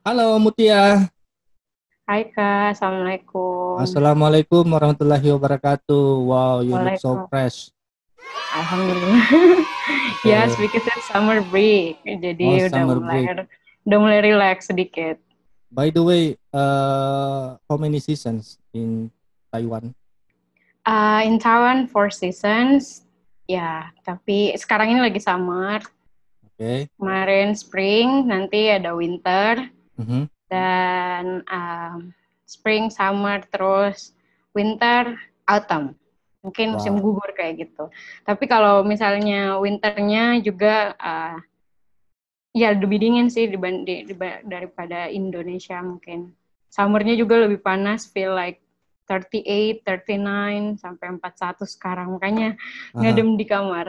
Halo Mutia, Hai Kak, Assalamualaikum. Assalamualaikum warahmatullahi wabarakatuh. Wow, you look so Waalaikumsalam. fresh. Alhamdulillah. Ya, Oke. because it's summer break, Oh, jadi summer break. udah mulai relax sedikit. By the way, how many seasons in Taiwan? In Taiwan, four seasons. Ya, tapi sekarang ini lagi summer. Oke. Kemarin spring, nanti ada winter, Mhm. dan spring, summer, terus winter, autumn. Mungkin musim Wow. gugur kayak gitu. Tapi kalau misalnya winternya juga ya lebih dingin sih daripada Indonesia mungkin. Summernya juga lebih panas, feel like 38, 39, sampai 41 sekarang. Makanya Aha. ngadem di kamar.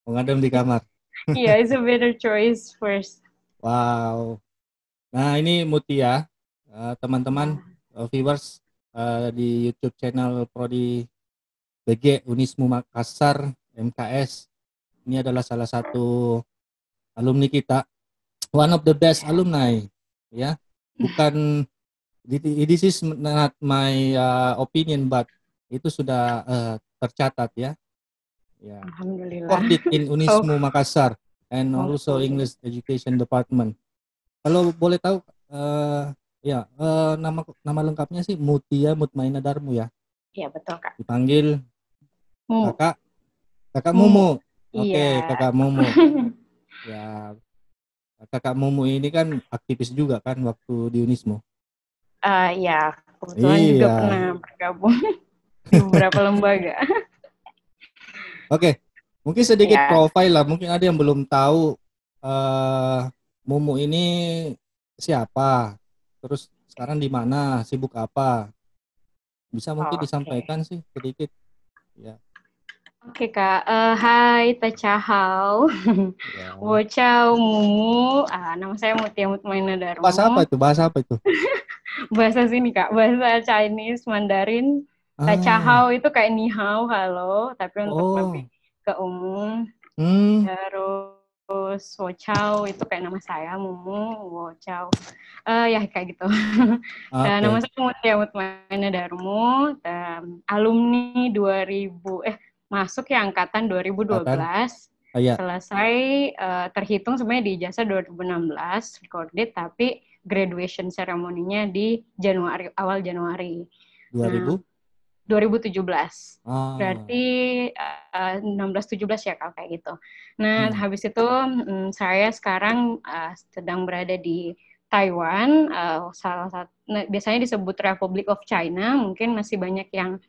Mengadem di kamar. Iya, it's a better choice first. Wow. Nah, ini Mutia, teman-teman, Ya. viewers di YouTube channel Prodi BG Unismu Makassar MKS. Ini adalah salah satu alumni kita, one of the best alumni, ya. Bukan, this is not my opinion, but itu sudah tercatat ya, ya. Alhamdulillah. Recorded in Oh, Unismu Makassar and also hopefully. English Education Department. Kalau boleh tahu, ya, nama nama lengkapnya sih Mutia Mutmaina Darmu ya. Iya, betul, Kak. Dipanggil Mumu. kakak, kakak Mumu. Mumu. Iya. Oke, kakak Mumu. Ya, kakak Mumu ini kan aktivis juga kan waktu di Unismu. Ya, kebetulan juga Iya. pernah bergabung di beberapa lembaga. Oke, mungkin sedikit Ya. profil lah. Mungkin ada yang belum tahu eh Mumu ini siapa, terus sekarang di mana, sibuk apa. Bisa mungkin Oke. disampaikan sih sedikit. Ya, Oke Kak, hai Tachahau, ya. Wocao, Mumu, nama saya Mutia Mutmaina Darmo. Bahasa apa itu? Bahasa sini Kak, bahasa Chinese, Mandarin. Ah, Tachahau itu kayak ni hao, halo, tapi untuk lebih oh, ke umum. hmm, Terus Wocao itu kayak nama saya, Mumu, Wocao. Ya kayak gitu. Nama oke. saya Mutia Mutmaina Darmo, alumni 2000, masuk ya angkatan Katan, 2012, ya, selesai terhitung sebenarnya di ijazah 2016 recorded, tapi graduation ceremony-nya di Januari, awal Januari. Nah, 2000. 2017. Ah, Berarti 16-17 ya kalau kayak gitu. Nah, hmm, habis itu saya sekarang sedang berada di Taiwan, salah satu, nah, biasanya disebut Republic of China. Mungkin masih banyak yang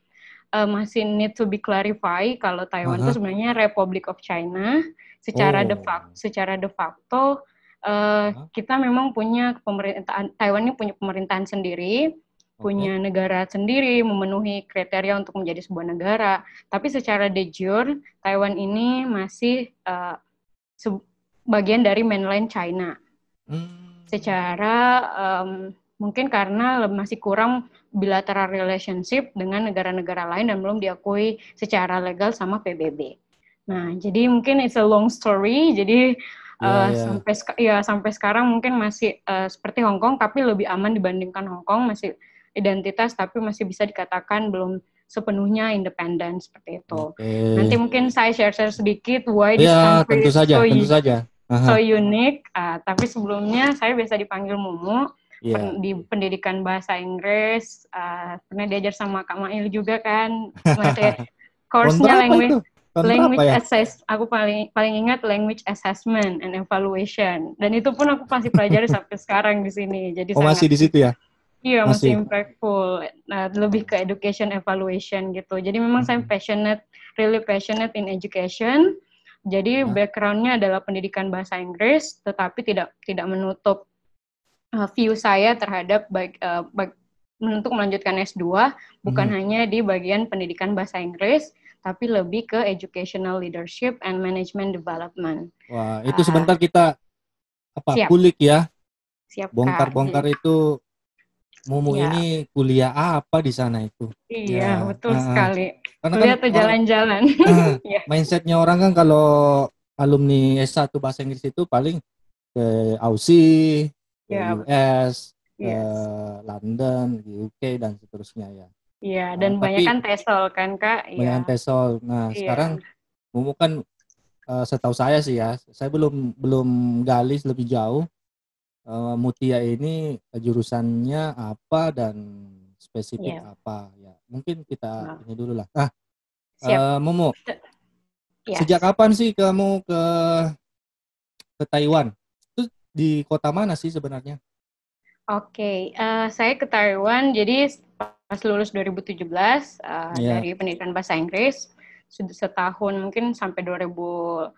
masih need to be clarify kalau Taiwan itu aha. sebenarnya Republic of China. Oh, Secara de facto ah, kita memang punya pemerintahan, Taiwan ini punya pemerintahan sendiri, oke. punya negara sendiri, memenuhi kriteria untuk menjadi sebuah negara. Tapi secara de jure, Taiwan ini masih bagian dari mainland China. Hmm, Secara mungkin karena masih kurang bilateral relationship dengan negara-negara lain dan belum diakui secara legal sama PBB. Nah, oh, jadi mungkin it's a long story. Jadi ya, ya. sampai sekarang mungkin masih seperti Hong Kong, tapi lebih aman dibandingkan Hong Kong. Masih identitas, tapi masih bisa dikatakan belum sepenuhnya independen seperti itu. Oke. Nanti mungkin saya share sedikit why this Ya, country is tentu saja. Aha, so unik. Tapi sebelumnya saya biasa dipanggil Mumu, iya. di pendidikan bahasa Inggris. Pernah diajar sama Kak Mail juga kan, materi Tahun course-nya berapa itu? Tahun berapa language ya? assess. Aku paling paling ingat language assessment and evaluation. Dan itu pun aku masih pelajari sampai sekarang di sini. Jadi Oh, masih sangat, di situ ya? iya, masih Masih. impactful. Nah, lebih ke education evaluation gitu. Jadi memang saya Hmm. really passionate in education. Jadi Ah, backgroundnya adalah pendidikan bahasa Inggris, tetapi tidak tidak menutup view saya terhadap untuk melanjutkan S2, bukan mhm. hanya di bagian pendidikan bahasa Inggris, tapi lebih ke educational leadership and management development. Wah, itu Uh, sebentar kita siap, kulik ya. siap Kak. Bongkar-bongkar itu Mumu Ya, ini kuliah apa di sana itu. iya, Ya, betul sekali. karena kan Kuliah atau orang, jalan-jalan. Ya, mindsetnya orang kan kalau alumni S1 bahasa Inggris itu paling ke Aussie, ke Ya, US, ke yes. London, di UK dan seterusnya ya. Iya, dan banyak Tapi kan TESOL kan, Kak? Iya. banyak TESOL. Nah, sekarang Iya. Mumu kan setahu saya sih ya, saya belum belum gali lebih jauh Mutia ini jurusannya apa dan spesifik Iya. apa ya. Mungkin kita Nah, ini dulu lah. Ah, siap. Mumu, sejak Yes. kapan sih kamu ke Taiwan? Itu di kota mana sih sebenarnya? Oke, saya ke Taiwan jadi pas lulus 2017 Iya. dari pendidikan bahasa Inggris, sudah setahun mungkin sampai 2008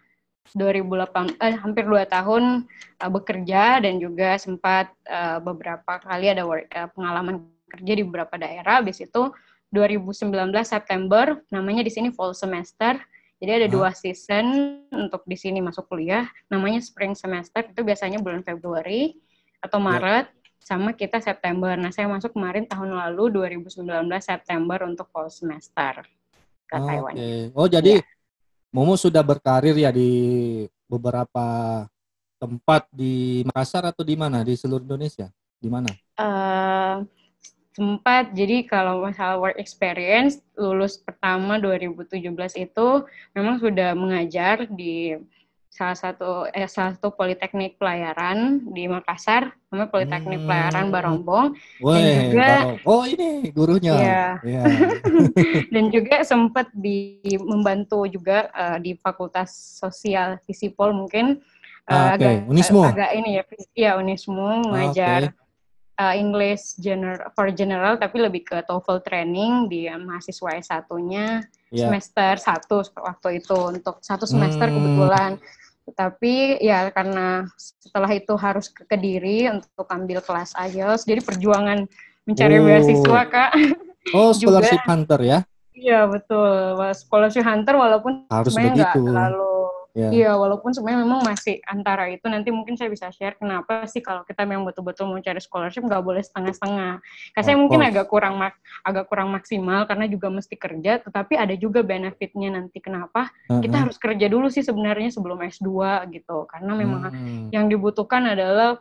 hampir 2 tahun bekerja dan juga sempat beberapa kali ada pengalaman kerja di beberapa daerah. Habis itu 2019 September namanya di sini fall semester. Jadi ada Hah? 2 season untuk di sini masuk kuliah. Namanya spring semester itu biasanya bulan Februari atau Ya. Maret sama kita September. Nah, saya masuk kemarin tahun lalu 2019 September untuk fall semester ke Taiwan. Oke. Oh, jadi Iya. Mumu sudah berkarir ya di beberapa tempat di Makassar atau di mana? Di seluruh Indonesia? Di mana? Uh, sempat jadi kalau masalah work experience lulus pertama 2017 itu memang sudah mengajar di salah satu politeknik pelayaran di Makassar, namanya Politeknik Pelayaran Hmm. Barombong, dan Weh, juga baru. Oh, ini gurunya. ya Ya. dan juga sempat membantu juga di Fakultas Sosial Visipol mungkin Oke, Unismu. agak ini ya, ya Unismu mengajar Oke. English general tapi lebih ke TOEFL training di mahasiswa S1-nya Ya. semester 1 waktu itu untuk 1 semester Hmm. kebetulan. Tapi ya karena setelah itu harus ke Kediri untuk ambil kelas IELTS, jadi perjuangan mencari beasiswa Oh. Kak Oh, juga. scholarship hunter ya. Iya betul, scholarship hunter walaupun Harus sebenarnya nggak begitu. terlalu, Ya. iya walaupun sebenarnya memang masih antara itu, nanti mungkin saya bisa share kenapa sih kalau kita memang betul-betul mau cari scholarship nggak boleh setengah-setengah. Karena saya Of mungkin course. agak kurang maksimal karena juga mesti kerja, tetapi ada juga benefitnya nanti kenapa kita Heeh. harus kerja dulu sih sebenarnya sebelum S2 gitu, karena memang Hmm. yang dibutuhkan adalah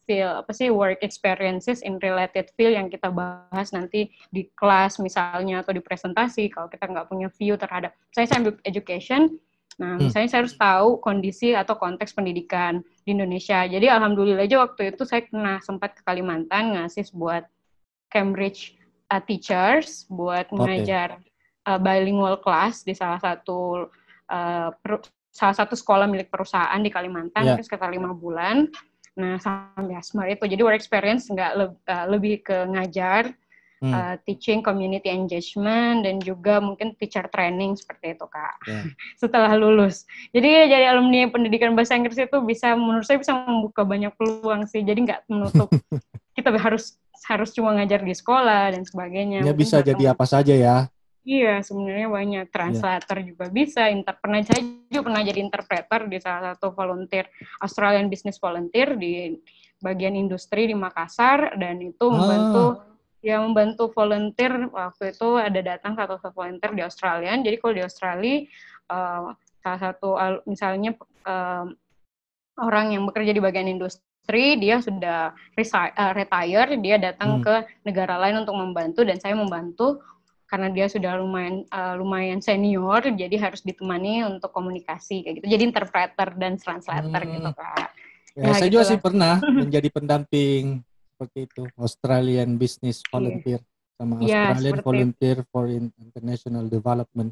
apa sih work experiences in related field yang kita bahas nanti di kelas misalnya atau di presentasi kalau kita nggak punya view terhadap saya ambil education. Nah, Hmm. misalnya saya harus tahu kondisi atau konteks pendidikan di Indonesia. Jadi alhamdulillah aja waktu itu saya pernah sempat ke Kalimantan ngasih buat Cambridge teachers buat Oke. mengajar bilingual class di salah satu sekolah milik perusahaan di Kalimantan Ya. mungkin sekitar 5 bulan. Nah, sampai Asmar itu. Jadi work experience nggak lebih ke ngajar, Hmm. teaching, community engagement, dan juga mungkin teacher training seperti itu, Kak. Ya. Setelah lulus. Jadi jadi alumni pendidikan bahasa Inggris itu menurut saya bisa membuka banyak peluang sih. Jadi nggak menutup kita harus cuma ngajar di sekolah dan sebagainya. Ini Mungkin bisa buat jadi teman. apa saja ya. Iya, sebenarnya banyak Ya. translator juga bisa. Saya juga pernah jadi interpreter di salah satu volunteer Australian Business Volunteer di bagian industri di Makassar dan itu Ah. membantu volunteer waktu itu ada datang satu volunteer di Australia. Jadi kalau di Australia salah satu misalnya orang yang bekerja di bagian industri dia sudah retire, dia datang Hmm. ke negara lain untuk membantu dan saya membantu karena dia sudah lumayan senior, jadi harus ditemani untuk komunikasi kayak gitu. Jadi interpreter dan translator gitu Hmm. Kak. Ya, Ya saya juga sih gitulah. pernah menjadi pendamping seperti itu, Australian Business Iya, Volunteer sama iya Australian seperti itu. Volunteer for International Development.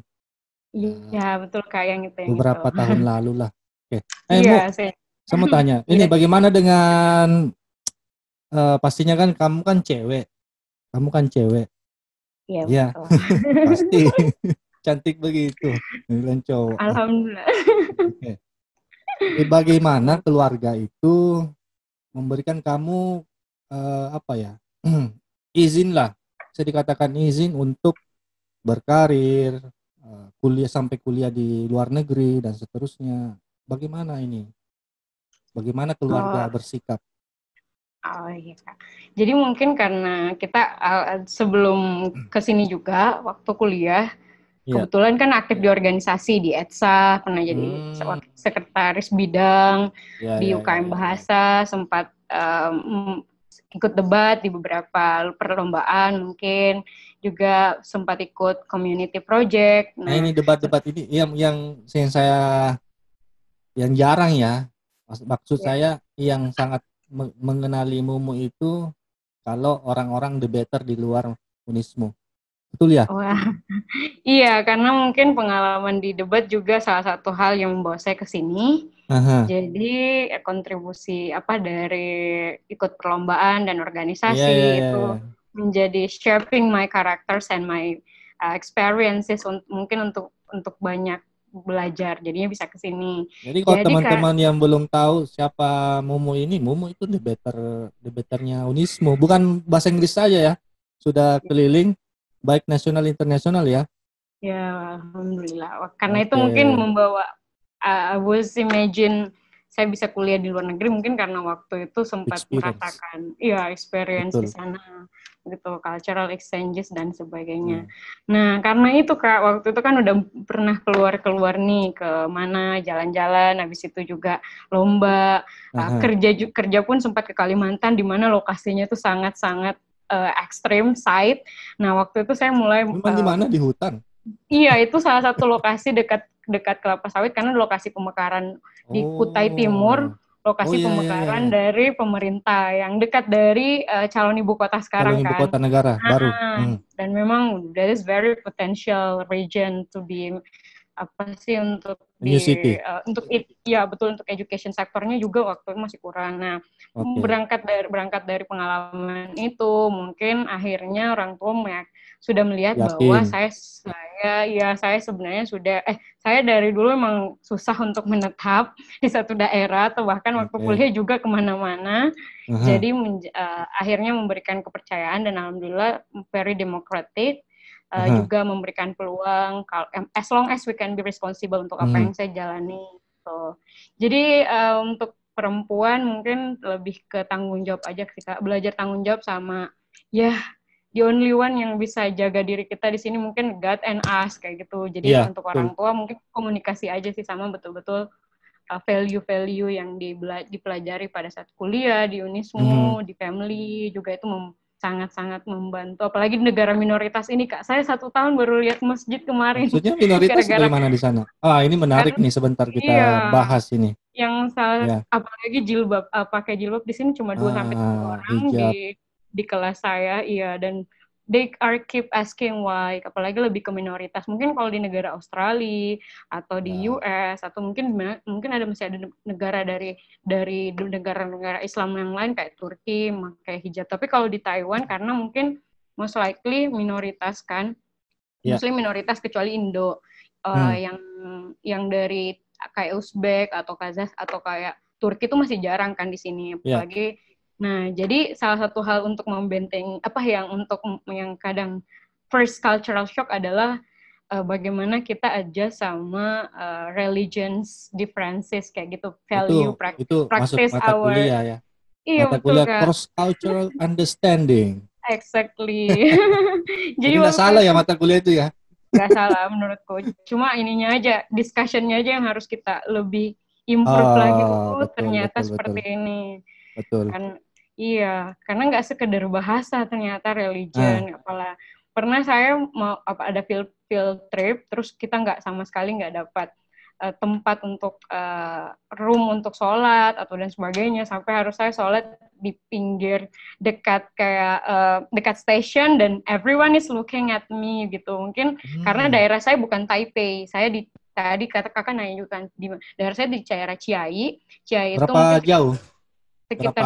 Ya, Iya betul Kak yang itu. beberapa tahun lalu lah. Oke. Mu, Iya sih. saya mau tanya, ini Iya, bagaimana dengan pastinya kan kamu kan cewek, kamu kan cewek, iya ya betul. pasti cantik begitu, bilang cowok. Alhamdulillah. Oke. Bagaimana keluarga itu memberikan kamu apa ya izin lah, bisa dikatakan izin untuk berkarir, kuliah sampai kuliah di luar negeri dan seterusnya. Bagaimana ini? Bagaimana keluarga Oh, bersikap? oh iya Kak. Jadi mungkin karena kita sebelum kesini juga waktu kuliah, Ya. kebetulan kan aktif di organisasi di ETSA, pernah jadi Hmm. sekretaris bidang Ya, di ya, ya, UKM ya, ya. Bahasa, sempat ikut debat di beberapa perlombaan, mungkin juga sempat ikut community project. Nah, ini debat-debat ini yang saya yang jarang ya. Maksud saya yang sangat mengenali Mumu itu kalau orang-orang debater di luar Unismu. Betul ya? Wah, iya, karena mungkin pengalaman di debat juga salah satu hal yang membawa saya ke sini. Aha. Jadi kontribusi dari ikut perlombaan dan Iya, organisasi iya, iya, itu iya. menjadi shaping my characters and my experiences mungkin untuk banyak belajar. Jadinya bisa ke sini. Jadi kalau Jadi teman-teman yang belum tahu siapa Mumu ini, Mumu itu debaternya Unismu, bukan bahasa Inggris saja ya. Sudah keliling baik nasional internasional ya. ya, alhamdulillah. Karena itu Oke. mungkin membawa I was imagine saya bisa kuliah di luar negeri mungkin karena waktu itu sempat Experience. merasakan experience di Betul. sana gitu, cultural exchanges dan sebagainya. Hmm. Nah, karena itu Kak, waktu itu kan udah pernah keluar nih ke mana jalan-jalan, habis itu juga lomba, kerja pun sempat ke Kalimantan di mana lokasinya itu sangat-sangat ekstrim site. Nah, waktu itu saya mulai Memang di mana, di hutan? iya, itu salah satu lokasi dekat kelapa sawit karena lokasi pemekaran di Kutai Timur, lokasi iya, iya, iya. pemekaran dari pemerintah yang dekat dari calon ibu kota sekarang Calon ibu kan. kota negara baru. Dan memang that is very potential region to be untuk New city. betul, untuk education sektornya juga waktu itu masih kurang. Nah, berangkat dari pengalaman itu mungkin akhirnya orang tua sudah melihat bahwa Yakin. saya sebenarnya saya dari dulu emang susah untuk menetap di satu daerah atau bahkan waktu kuliah juga kemana-mana. Jadi akhirnya memberikan kepercayaan dan alhamdulillah very democratic. Juga memberikan peluang as long as we can be responsible untuk apa yang saya jalani. So, jadi untuk perempuan mungkin lebih ke tanggung jawab aja kita belajar tanggung jawab sama the only one yang bisa jaga diri kita di sini mungkin God and us kayak gitu. Jadi untuk orang tua mungkin komunikasi aja sih sama betul-betul value-value yang dipelajari pada saat kuliah di Unismu, di family juga itu sangat-sangat membantu. Apalagi di negara minoritas ini, Kak. Saya 1 tahun baru lihat masjid kemarin. Maksudnya minoritas bagaimana di sana? Ini menarik nih, sebentar kita bahas ini. Yang apalagi jilbab, pakai jilbab di sini cuma 2-3 orang di kelas saya, dan they keep asking why, apalagi lebih ke minoritas. Mungkin kalau di negara Australia atau di US atau mungkin masih ada negara dari negara-negara Islam yang lain kayak Turki pakai hijab. Tapi kalau di Taiwan karena mungkin most likely minoritas kan, Muslim minoritas kecuali Indo, yang dari kayak Uzbek atau Kazakh atau kayak Turki itu masih jarang kan di sini, apalagi. Nah, jadi salah satu hal untuk membentengi yang kadang first cultural shock adalah bagaimana kita adjust sama religions differences kayak gitu, value itu practice masuk mata kuliah ya. Iya, mata betul, kuliah Kak. cross cultural understanding. Exactly. Jadi nggak salah ya mata kuliah itu ya? Nggak salah menurutku. Cuma ininya aja, discussion-nya aja yang harus kita lebih improve lagi. Ternyata seperti ini. Betul. Karena nggak sekedar bahasa ternyata religion. Apalah. Pernah saya mau ada field trip, terus kita sama sekali nggak dapat tempat untuk room untuk sholat atau dan sebagainya, sampai harus saya sholat di pinggir dekat station dan everyone is looking at me gitu. Mungkin karena daerah saya bukan Taipei, saya tadi kakak nanya juga kan, di daerah saya di daerah Chiai berapa itu jauh? Sekitar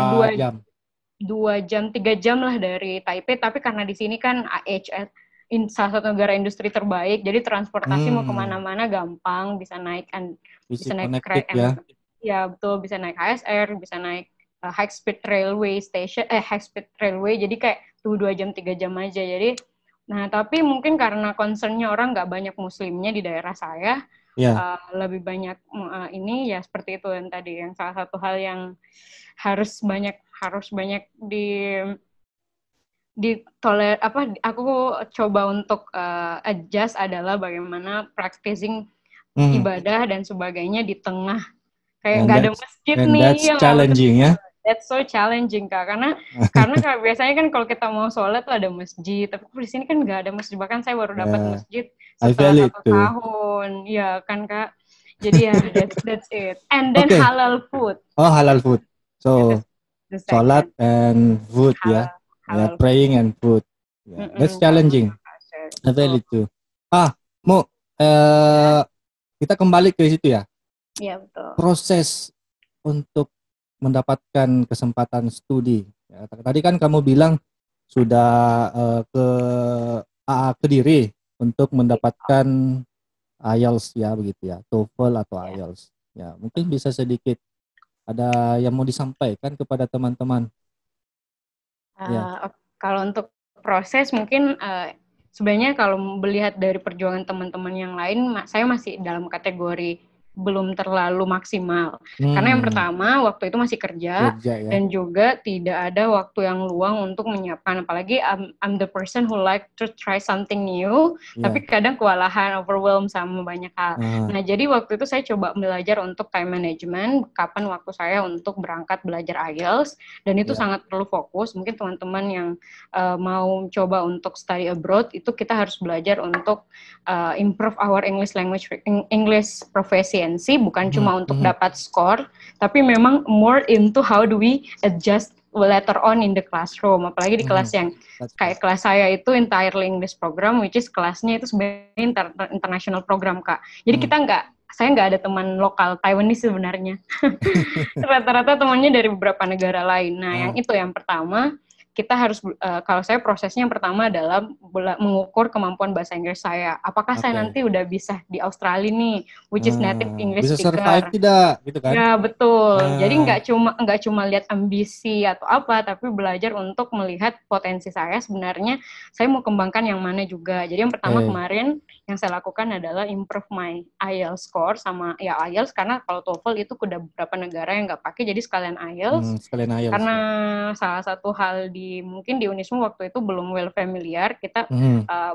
2 jam 3 jam lah dari Taipei, tapi karena di sini kan AHS salah satu negara industri terbaik, jadi transportasi mau kemana-mana gampang, bisa naik kereta, betul, bisa naik HSR, bisa naik high speed railway station, high speed railway, jadi kayak 2 jam 3 jam aja. Jadi, nah tapi mungkin karena concernnya orang nggak banyak muslimnya di daerah saya, lebih banyak seperti itu yang tadi, yang salah satu hal yang harus banyak aku coba untuk adjust adalah bagaimana practicing ibadah dan sebagainya di tengah kayak nggak ada masjid nih. That's challenging ya. That's so challenging Kak, karena Kak, biasanya kan kalau kita mau sholat tuh ada masjid, tapi di sini kan nggak ada masjid, bahkan saya baru dapat Yeah, masjid I setelah feel it 1 too. tahun, ya kan Kak. Jadi ya that's it. And then Okay. halal food. Oh, halal food. Yeah, So that's the salat second. and food ya. Yeah, Halal praying food. and food. Yeah, that's Halal challenging. food. I feel Betul. it too. Mo, kita kembali ke situ ya. Iya betul. Proses untuk mendapatkan kesempatan studi. Ya, tadi kan kamu bilang sudah ke Kediri untuk mendapatkan IELTS ya begitu ya, TOEFL atau Ya. IELTS. Ya, mungkin bisa sedikit ada yang mau disampaikan kepada teman-teman. Kalau untuk proses mungkin sebenarnya kalau melihat dari perjuangan teman-teman yang lain, saya masih dalam kategori belum terlalu maksimal. Karena yang pertama waktu itu masih kerja ya. dan juga tidak ada waktu yang luang untuk menyiapkan. Apalagi I'm the person who like to try something new, tapi kadang kewalahan, overwhelmed sama banyak hal. Nah jadi waktu itu saya coba belajar untuk time management, kapan waktu saya untuk berangkat belajar IELTS, dan itu sangat perlu fokus. Mungkin teman-teman yang mau coba untuk study abroad, itu kita harus belajar untuk improve our English language, English proficiency, bukan cuma untuk dapat skor, tapi memang more into how do we adjust later on in the classroom. Apalagi di kelas yang kayak kelas saya itu entirely English program, which is kelasnya itu sebenarnya international program Kak. Jadi saya nggak ada teman lokal Taiwanese sebenarnya. Rata-rata temannya dari beberapa negara lain. Nah, yang itu yang pertama, kita harus, kalau saya prosesnya yang pertama adalah mengukur kemampuan bahasa Inggris saya. Apakah saya nanti udah bisa di Australia nih, which is native English bisa speaker. survive tidak, gitu kan? Ya betul. Jadi nggak cuma lihat ambisi atau apa, tapi belajar untuk melihat potensi saya sebenarnya. Saya mau kembangkan yang mana juga. Jadi yang pertama kemarin yang saya lakukan adalah improve my IELTS score sama ya IELTS, karena kalau TOEFL itu udah beberapa negara yang nggak pakai, jadi sekalian IELTS. Karena salah satu hal mungkin di Unismu waktu itu belum well familiar, kita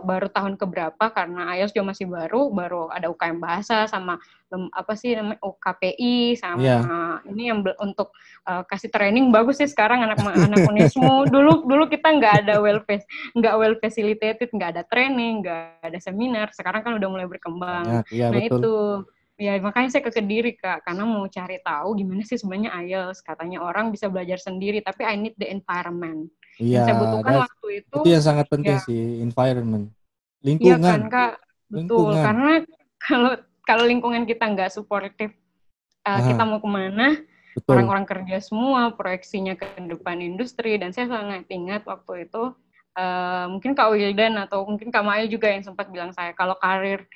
baru tahun keberapa karena IELTS juga masih baru ada UKM bahasa sama apa sih namanya UKPI sama ini yang untuk kasih training bagus sih sekarang anak Unismu. Dulu kita nggak well facilitated, nggak ada training, nggak ada seminar. Sekarang kan udah mulai berkembang. Ya, nah betul. itu ya makanya saya ke Kediri Kak, karena mau cari tahu gimana sih sebenarnya IELTS. Katanya orang bisa belajar sendiri, tapi I need the environment. Yang saya butuhkan waktu itu yang sangat penting sih, environment, Iya lingkungan. kan Kak, betul. Karena kalau lingkungan kita nggak suportif, kita mau kemana, orang-orang kerja semua, proyeksinya ke depan industri, dan saya sangat ingat waktu itu, mungkin Kak Wildan atau mungkin Kak Mail juga yang sempat bilang saya, kalau karir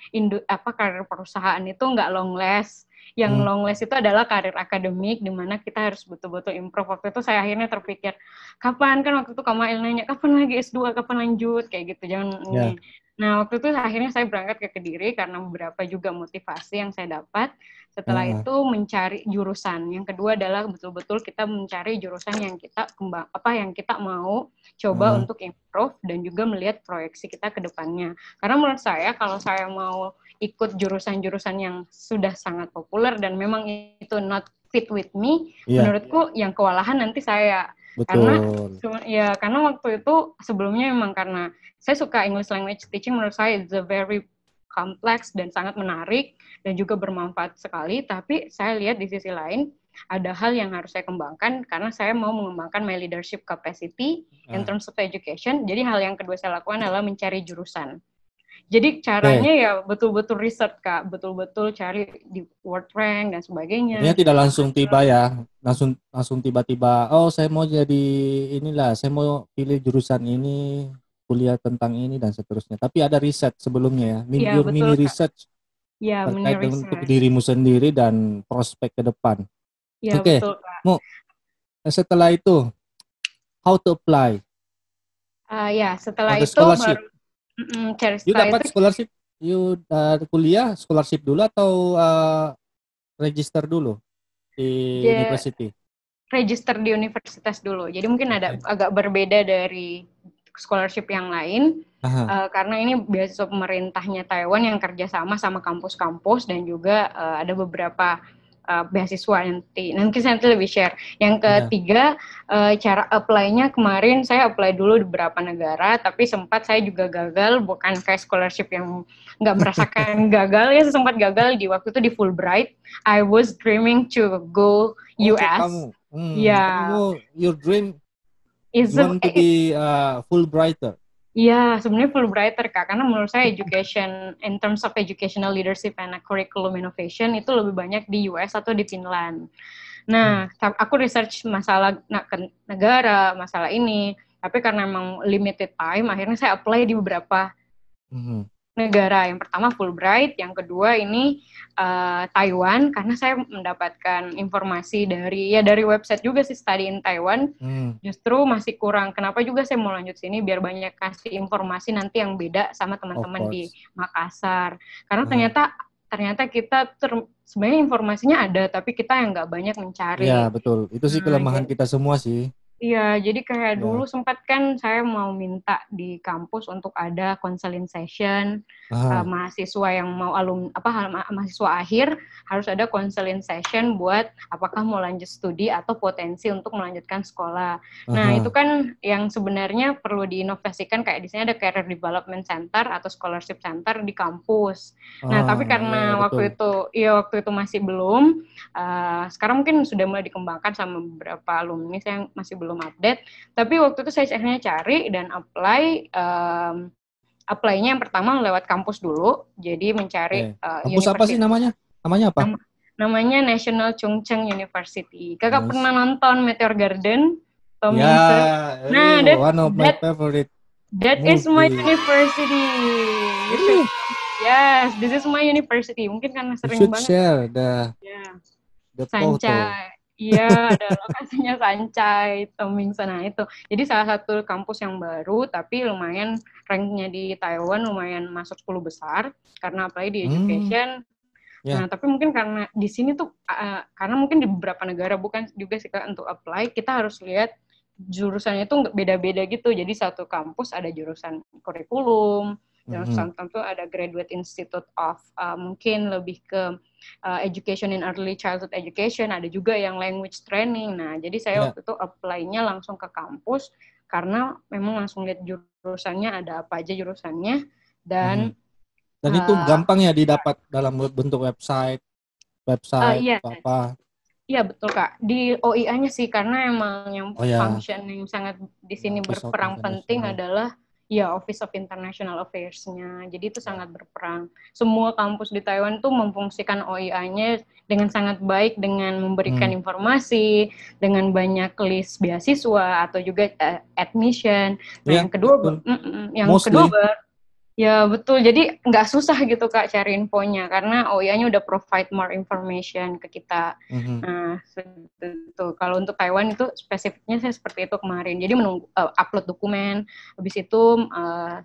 perusahaan itu nggak long last. Yang long last itu adalah karir akademik, di mana kita harus betul-betul improve. Waktu itu saya akhirnya terpikir, kapan, kan waktu itu Kak Mail nanya, kapan lagi S2, kapan lanjut, kayak gitu, jangan ini. Nah, waktu itu akhirnya saya berangkat ke Kediri karena beberapa juga motivasi yang saya dapat. Setelah itu mencari jurusan. Yang kedua adalah betul-betul kita mencari jurusan yang yang kita mau coba untuk improve dan juga melihat proyeksi kita ke depannya. Karena menurut saya kalau saya mau ikut jurusan-jurusan yang sudah sangat populer dan memang itu not fit with me, menurutku yang kewalahan nanti saya. Betul. Karena waktu itu sebelumnya memang karena saya suka English language teaching, menurut saya it's a very complex dan sangat menarik dan juga bermanfaat sekali, tapi saya lihat di sisi lain ada hal yang harus saya kembangkan karena saya mau mengembangkan my leadership capacity in terms of education. Jadi hal yang kedua saya lakukan adalah mencari jurusan. Jadi caranya ya betul-betul riset Kak, betul-betul cari di World Rank dan sebagainya. Artinya tidak langsung tiba ya, langsung tiba-tiba, oh saya mau jadi inilah, saya mau pilih jurusan ini, kuliah tentang ini dan seterusnya. Tapi ada riset sebelumnya ya, mini research terkait untuk dirimu sendiri dan prospek ke depan. Oke, Mo, setelah itu how to apply? Setelah itu scholarship. baru dapat scholarship, kuliah scholarship dulu atau register dulu di university? Register di universitas dulu. Jadi mungkin ada agak berbeda dari scholarship yang lain. Karena ini beasiswa pemerintahnya Taiwan yang kerjasama sama kampus-kampus dan juga ada beberapa beasiswa nanti saya lebih share. Yang Ya. ketiga, cara apply-nya kemarin saya apply dulu di beberapa negara, tapi sempat saya juga gagal, bukan kayak scholarship yang nggak merasakan gagal ya, saya sempat gagal di waktu itu di Fulbright. I was dreaming to go Oke, US. kamu. Kamu Ya, mau your dream, is you want to be Fulbrighter. iya, sebenarnya Fulbrighter Kak, karena menurut saya education, in terms of educational leadership and curriculum innovation itu lebih banyak di US atau di Finland. Nah, aku research masalah negara, masalah ini, tapi karena emang limited time, akhirnya saya apply di beberapa negara. Yang pertama Fulbright, yang kedua ini Taiwan, karena saya mendapatkan informasi dari website juga sih, Study in Taiwan, justru masih kurang. Kenapa juga saya mau lanjut sini, biar banyak kasih informasi nanti yang beda sama teman-teman di Makassar. Karena ternyata kita sebenarnya informasinya ada, tapi kita yang nggak banyak mencari. Ya, betul. Itu sih kelemahan kita semua sih. Iya, jadi kayak dulu sempat kan saya mau minta di kampus untuk ada counseling session, mahasiswa yang mau mahasiswa akhir harus ada counseling session buat apakah mau lanjut studi atau potensi untuk melanjutkan sekolah. Nah, itu kan yang sebenarnya perlu diinovasikan, kayak di sini ada career development center atau scholarship center di kampus. Nah, tapi karena waktu itu masih belum, sekarang mungkin sudah mulai dikembangkan sama beberapa alumni, saya masih belum update, tapi waktu itu saya akhirnya cari dan apply-nya yang pertama lewat kampus dulu, jadi mencari kampus apa sih namanya? Namanya apa? Namanya National Chung Cheng University. Kakak pernah nonton Meteor Garden? Ya, one of my favorite. That is my university. Yes, this is my university. Mungkin karena sering banget. Share the Sancai. Iya, ada lokasinya Sancai, Toming sana itu. Jadi salah satu kampus yang baru, tapi lumayan ranknya di Taiwan lumayan masuk 10 besar, karena apalagi di education. Nah, tapi mungkin karena di sini tuh, karena mungkin di beberapa negara, bukan juga sih Kak, untuk apply, kita harus lihat jurusannya tuh beda-beda gitu. Jadi satu kampus ada jurusan kurikulum, jurusan tentu ada graduate institute of mungkin lebih ke education in early childhood education, ada juga yang language training. Nah, jadi saya waktu itu apply-nya langsung ke kampus karena memang langsung lihat jurusannya ada apa aja jurusannya, dan itu gampang ya didapat dalam bentuk website iya. apa. Iya betul Kak, di OIA-nya sih, karena emang yang function yang sangat di sini berperan penting adalah Office of International Affairs-nya. Jadi itu sangat berperan. Semua kampus di Taiwan tuh memfungsikan OIA-nya dengan sangat baik, dengan memberikan informasi, dengan banyak list beasiswa atau juga admission. Nah, yang kedua, ya betul, jadi nggak susah gitu Kak cari infonya, karena OIA-nya udah provide more information ke kita. Nah, itu. Kalau untuk Taiwan itu spesifiknya saya seperti itu kemarin. Jadi menunggu upload dokumen, habis itu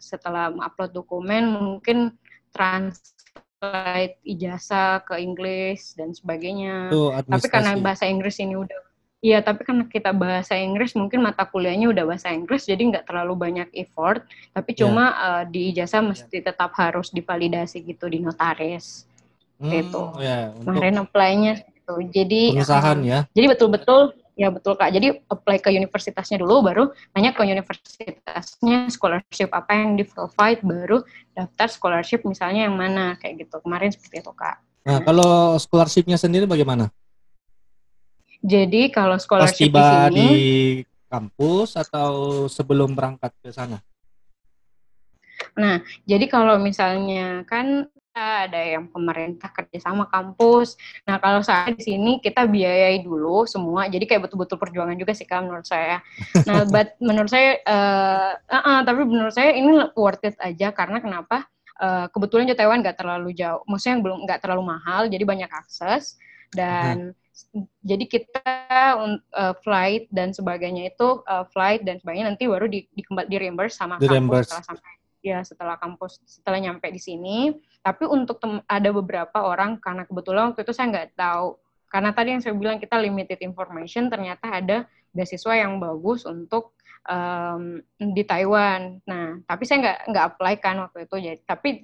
setelah upload dokumen mungkin translate ijazah ke Inggris dan sebagainya. Tapi karena bahasa Inggris ini udah tapi karena kita bahasa Inggris, mungkin mata kuliahnya udah bahasa Inggris, jadi nggak terlalu banyak effort, tapi cuma di ijazah mesti tetap harus divalidasi gitu di notaris. Gitu. Kemarin apply-nya gitu. Jadi pengesahan jadi betul-betul betul Kak. Jadi apply ke universitasnya dulu, baru tanya ke universitasnya scholarship apa yang di-provide, baru daftar scholarship misalnya yang mana, kayak gitu. Kemarin seperti itu Kak. Nah, kalau scholarship-nya sendiri bagaimana? Jadi kalau scholarship pas tiba di kampus atau sebelum berangkat ke sana? Nah, jadi kalau misalnya kan ada yang pemerintah kerja sama kampus. Nah, kalau saya di sini kita biayai dulu semua. Jadi kayak betul-betul perjuangan juga sih Kak menurut saya. Nah, menurut saya tapi menurut saya ini worth it aja, karena kenapa? Kebetulan di Taiwan nggak terlalu jauh. Maksudnya belum nggak terlalu mahal, jadi banyak akses, dan jadi kita flight dan sebagainya itu nanti baru di reimburse sama kampus setelah setelah nyampe di sini. Tapi untuk ada beberapa orang, karena kebetulan waktu itu saya nggak tahu, karena tadi yang saya bilang kita limited information, ternyata ada beasiswa yang bagus untuk di Taiwan. Nah, tapi saya nggak apply kan waktu itu, tapi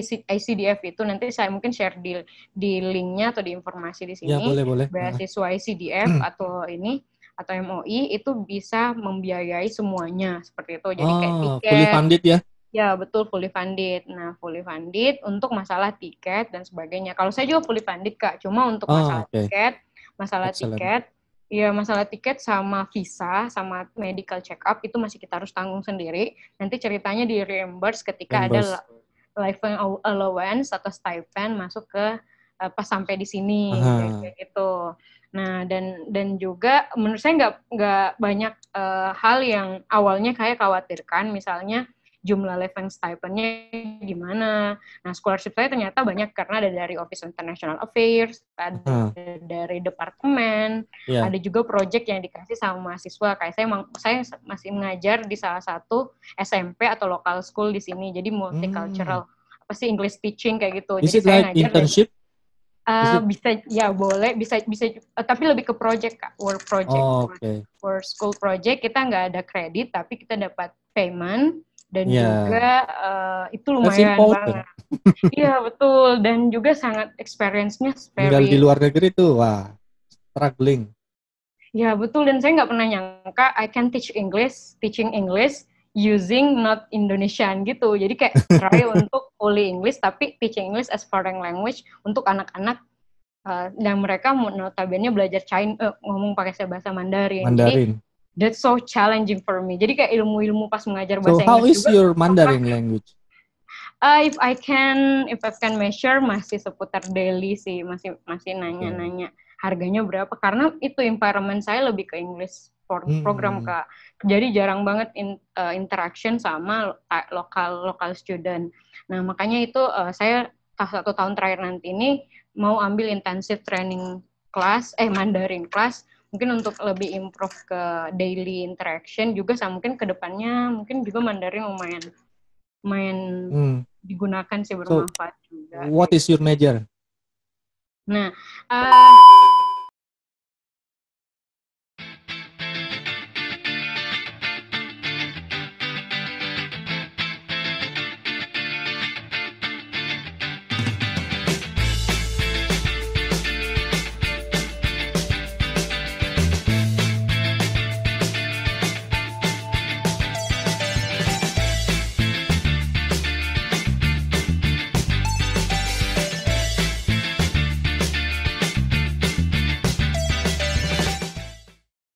ICDF itu nanti saya mungkin share di linknya atau di informasi di Ya, sini. boleh. Beasiswa ICDF atau MOI itu bisa membiayai semuanya seperti itu. Jadi kayak tiket. Fully funded ya? Ya, betul, fully funded. Nah, fully funded untuk masalah tiket dan sebagainya. Kalau saya juga fully funded, Kak. Cuma untuk masalah Excellent. tiket, ya masalah tiket sama visa, sama medical check up itu masih kita harus tanggung sendiri. Nanti ceritanya di reimburse ketika ada living allowance atau stipend masuk ke pas sampai di sini kayak gitu. Nah, dan juga menurut saya nggak banyak hal yang awalnya kayak khawatirkan, misalnya jumlah living stipend-nya gimana. Nah, scholarship saya ternyata banyak karena ada dari Office of International Affairs, ada dari departemen, ada juga project yang dikasih sama mahasiswa. Kayak saya masih mengajar di salah satu SMP atau local school di sini, jadi multicultural, English teaching kayak gitu. Is jadi it saya like ngajar internship? Bisa, ya boleh, bisa tapi lebih ke project, Kak, work project. For school project kita nggak ada kredit, tapi kita dapat payment. Dan juga itu lumayan banget. Iya, betul. Dan juga sangat experience-nya tinggal di luar negeri tuh, wah, struggling. Ya, betul. Dan saya nggak pernah nyangka I can teaching English using not Indonesian gitu. Jadi kayak try untuk fully English, tapi teaching English as foreign language untuk anak-anak dan mereka notabene belajar ngomong pakai bahasa Mandarin. Jadi that's so challenging for me. Jadi kayak ilmu-ilmu pas mengajar bahasa Inggris juga. So how is your Mandarin language? If I can measure masih seputar daily sih, masih nanya-nanya harganya berapa, karena itu environment saya lebih ke English program, Kak. Jadi jarang banget interaction sama lokal student. Nah, makanya itu saya 1 tahun terakhir nanti ini mau ambil intensive training class Mandarin class, mungkin untuk lebih improve ke daily interaction juga, sama mungkin kedepannya mungkin juga Mandarin lumayan digunakan sih, bermanfaat juga. What is your major? Nah,